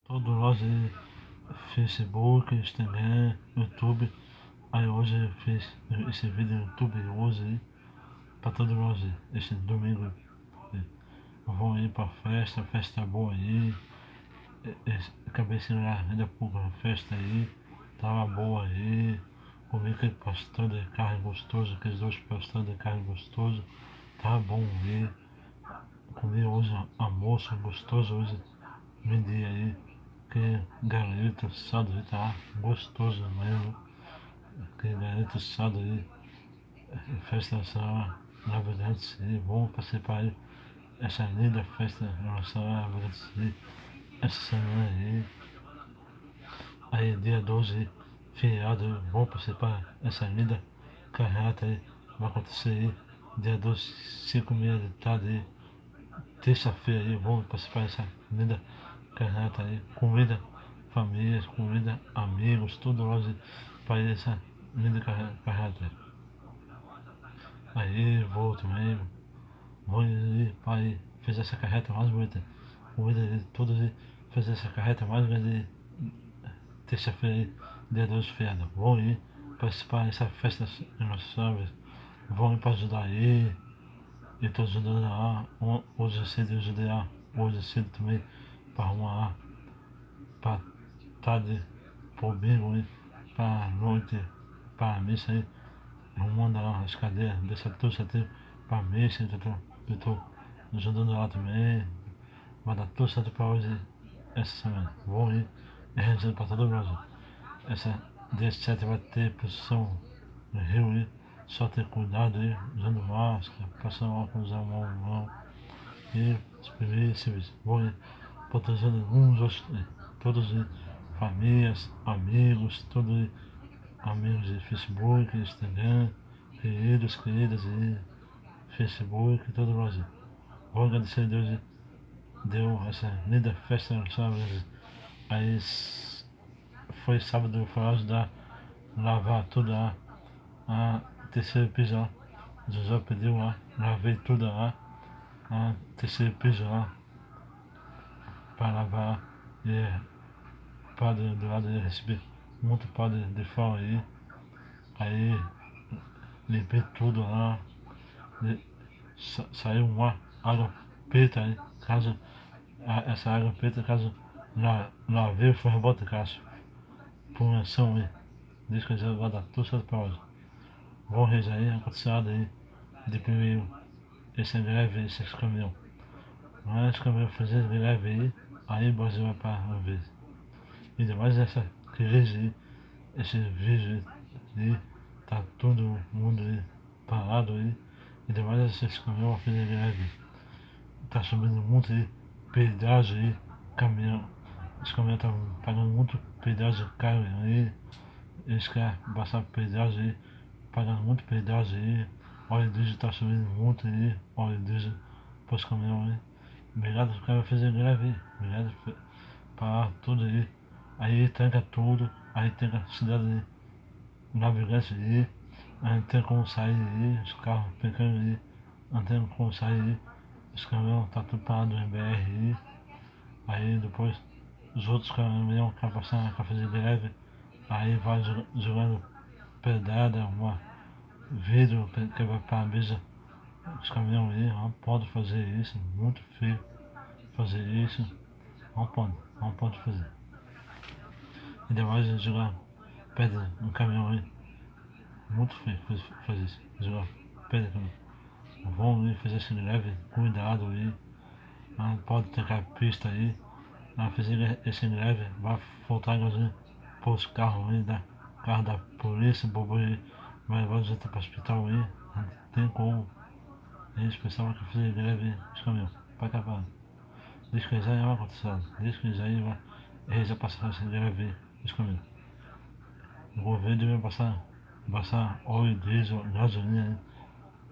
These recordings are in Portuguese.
Todo nós aí, Facebook, Instagram, YouTube. Aí hoje eu fiz esse vídeo no YouTube hoje aí, pra todos nós aí, esse domingo. Vão ir pra festa, festa boa aí. Acabei sendo ainda pouco na festa aí, tava boa aí. Comi aquele pastel de carne gostoso, aqueles dois pastéis de carne gostoso, tava bom aí. Comi hoje almoço gostoso hoje, vendi aí, que galeto assado aí tá gostoso mesmo. Que galeto assado aí, festa essa na verdade sim, bom participar aí, essa linda festa nossa na verdade sim, essa semana aí. Aí dia 12, feriado, bom participar essa linda carreata aí, vai acontecer aí, dia 12, 5h30 da tarde aí, terça-feira aí, vamos participar dessa linda carreata aí, convida famílias, convida amigos, tudo nós para ir essa linda carreata aí. Aí vou também, vou ir para ir fazer essa carreta mais bonita, convida todos aí fazer essa carreta mais grande terça-feira, dia 12 feriado. Vão ir participar dessa festa em Nossa Senhora, vão ir para ajudar aí, e estou ajudando lá, hoje cedo eu ajudei lá, hoje cedo também, para arrumar, para tarde, para o bingo aí, para noite, para a missa aí, arrumando lá as cadeiras, dessa tudo certinho, para a missa, eu estou ajudando lá também, vai dar tudo certo para hoje, essa semana. Vão ir, é rezando para todo mundo. Essa dia 7 vai ter procissão no Rio aí, só ter cuidado aí, usando máscara, passando óculos a mão e os primeiros serviços. Vão aí, protegendo uns outros, todos aí, famílias, amigos, todos aí, amigos de Facebook, Instagram, queridas aí, Facebook, todo o Brasil. Vou agradecer a Deus aí, deu essa linda festa no sábado. Aí foi sábado, foi ajudar a lavar tudo lá, a terceiro piso lá. José pediu lá, lavei tudo lá, a terceiro piso lá, para lavar. E padre do lado eu recebi muito padre de fora aí. Aí limpei tudo lá, saiu uma água preta aí, caso essa água preta, caso lavei, foi rebota caso. Punhação aí. Diz que já vai dar tudo certo para hoje. Vão rezar aí, acontecendo aí, de primeiro, esse greve, esses caminhões. Mas os caminhões fazendo greve aí o Brasil vai para uma vez. E demais essa crise aí, esse vírus aí, tá todo mundo aí parado aí. E demais esses caminhões vão fazer greve. Tá subindo muito aí, pedágio aí, caminhão. Os caminhões estão pagando muito pedágio caro aí. Eles querem passar pedágio aí, pagando muito pedágio aí. Óleo diesel tá subindo muito aí, óleo diesel para os caminhões aí. Obrigado, os caras fazer greve aí. Obrigado, parar tudo aí. Aí tranca tudo, aí tranca a cidade aí, navegante aí. Aí não tem como sair aí, os carros pequenos aí, não tem como sair aí. Os caminhões tá tudo parado no BR aí. Aí depois os outros caminhões que passando a fazer greve, aí vai jogando pedrada, uma vidro que vai para a mesa. Os caminhões aí não podem fazer isso, muito feio fazer isso, não pode fazer. Ainda mais jogar pedra no caminhão aí, muito feio fazer isso, jogar pedra no caminhão. Vão aí fazer esse greve, cuidado aí, não pode tacar pista aí, vai fazer esse greve, vai faltar gasolina para os carros aí, carro da polícia, bobo aí, vai levar gente para o hospital aí, não tem como. Eles pensavam que fazer greve os caminhões, para acabar. Diz que já vai acontecer, diz que já vai passar essa greve os caminhões. O governo devia passar óleo, diesel, gasolina,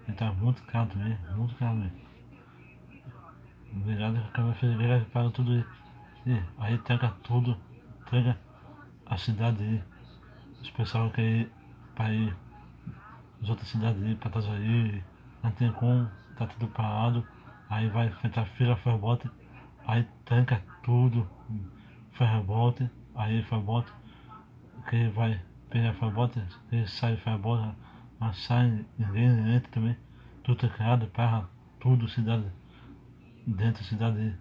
e tá muito caro também, muito caro mesmo. Obrigado que acaba fazendo greve para tudo aí. E aí tranca tudo, tranca a cidade aí. Os pessoal quer ir para ir as outras cidades aí, para Itajaí, não tem como, tá tudo parado. Aí vai enfrentar fila, foi bota, aí tranca tudo, faz rebote, aí faz rebote, que vai pegar faz rebote, que sai faz rebote, mas sai, ninguém entra também, tudo é criado para tudo cidade, dentro da cidade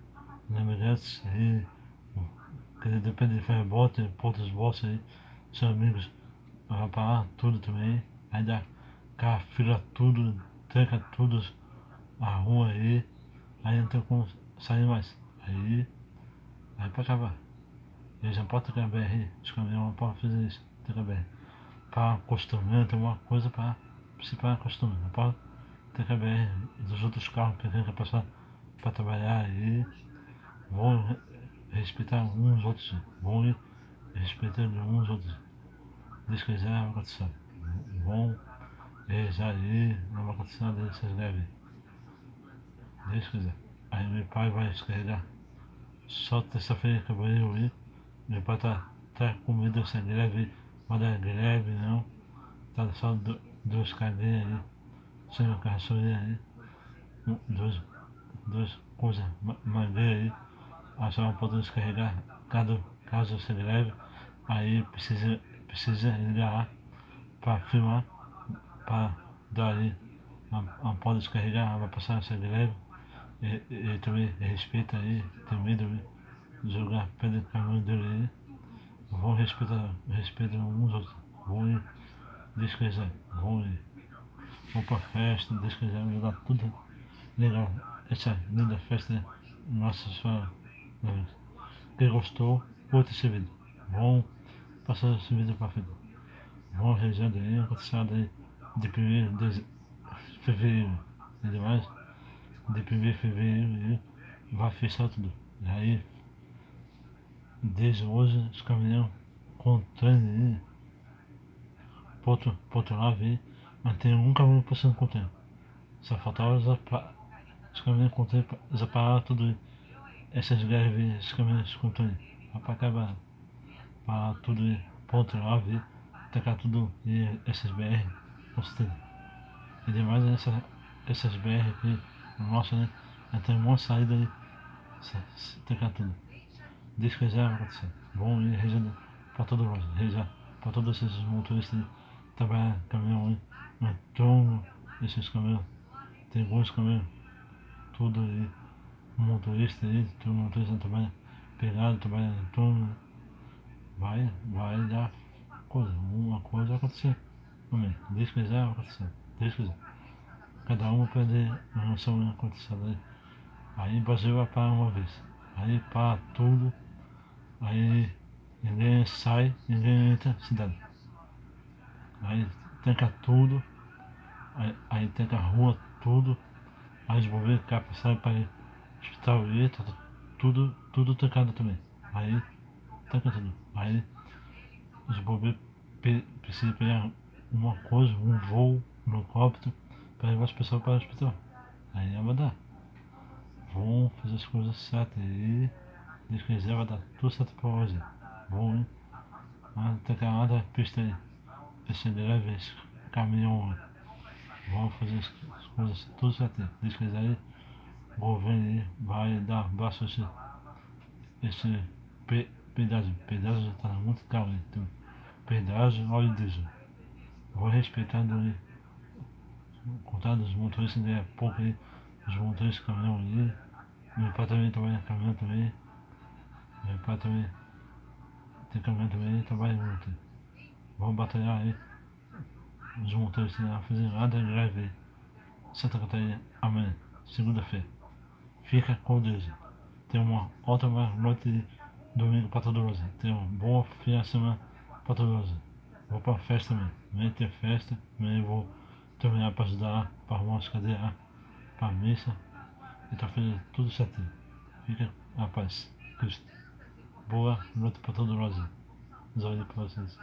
de imigrantes e que depende de faz rebote, pontos vossos aí, seus amigos vai para lá, tudo também, aí dá cá, fila tudo, tranca tudo a rua aí não tem como sair mais. Aí para acabar. Eles não podem ter BR, os caminhões não podem fazer isso, ter BR. Para acostumar, tem uma coisa para se para acostumar, não pode ter BR dos outros carros que tem que passar para trabalhar aí, vão respeitar uns outros, vão ir respeitando uns outros. Diz que já vai acontecer. Vão já aí, não vai acontecer nada dessas greves. Deus quiser. Aí meu pai vai descarregar. Só terça-feira que eu vou ir. Meu pai tá com medo dessa greve, mas da greve não. Tá só duas cadeias aí, sem carroceria aí, duas coisas mangueiras aí. Aí só pode descarregar caso essa greve. Aí precisa ligar lá para filmar, para dar aí. Não pode descarregar, vai passar essa greve. E também respeita aí, tem medo de jogar pedra no caminho dele aí. Vão respeitar uns outros. Vão ir, Deus quiser, vão pra festa, Deus quiser, vai dar tudo legal. Essa linda festa, Nossa Senhora. Quem gostou, curta esse vídeo. Vão passar esse vídeo pra frente. Vão rezando aí, acontecendo aí de 1º de fevereiro e demais. De 1º de fevereiro vai fechar tudo. E aí, desde hoje, os caminhões com trem aí, ponto lá, ver, mas tem um caminhão passando com trem. Só faltava os caminhões com trem, já pararam tudo essas greves, esses caminhões com trem. Para acabar, parar tudo aí, ponto lá, ver, tacar tudo e essas BR, com certeza. E demais essas BR aqui, nossa, né? Tem uma saída aí, tacar tudo. Diz que já vai acontecer. Bom ir rezando para todo mundo, rezar para todos esses motoristas trabalhar caminhão aí, no turno, esses caminhões, tem bons caminhões, tudo aí, motorista aí, todo motorista trabalha pegado, trabalha em turno, vai dar coisa, uma coisa vai acontecer. Amém. Diz que já vai acontecer, Diz que já. Cada um vai perder a noção de acontecer aí. Aí o Brasil vai parar uma vez. Aí para tudo. Aí ninguém sai, ninguém entra na cidade. Aí tranca tudo, aí tranca a rua, tudo. Aí os bombeiros capa sai para ir hospital e tá tudo trancado também. Aí tranca tudo. Aí os bombeiros precisam pegar uma coisa, um voo, um helicóptero, para levar as pessoas para o hospital. Aí vai dar. Vão fazer as coisas certas aí. Deus quiser vai dar tudo certo para hoje. Bom, hein? Mas tranca nada a pista aí. Esse greve, esse caminhão, vão fazer as coisas tudo certinho. Diz que aí o governo aí vai dar abraço a esse pedágio. Pedágio está muito caro aí. Então, pedágio, óleo diesel. Vou respeitando aí, contando os motoristas daí a pouco aí, os motoristas de caminhão aí. Meu pai também trabalha em caminhão também. Meu pai também tem caminhão também, trabalha muito. Vamos batalhar aí. Os motoristas não fazem nada, greve aí. Santa Catarina, amanhã, segunda-feira. Fica com Deus. Tenha uma ótima noite de domingo para todos vocês. Tenha uma boa final de semana para todos vocês. Vou para a festa mesmo. Amanhã tem festa. Amanhã eu vou terminar para ajudar para arrumar as cadeiras para a missa. E tá fazendo tudo certinho. Fica na paz. Cristo. Boa noite para todos vocês. Deus para vocês.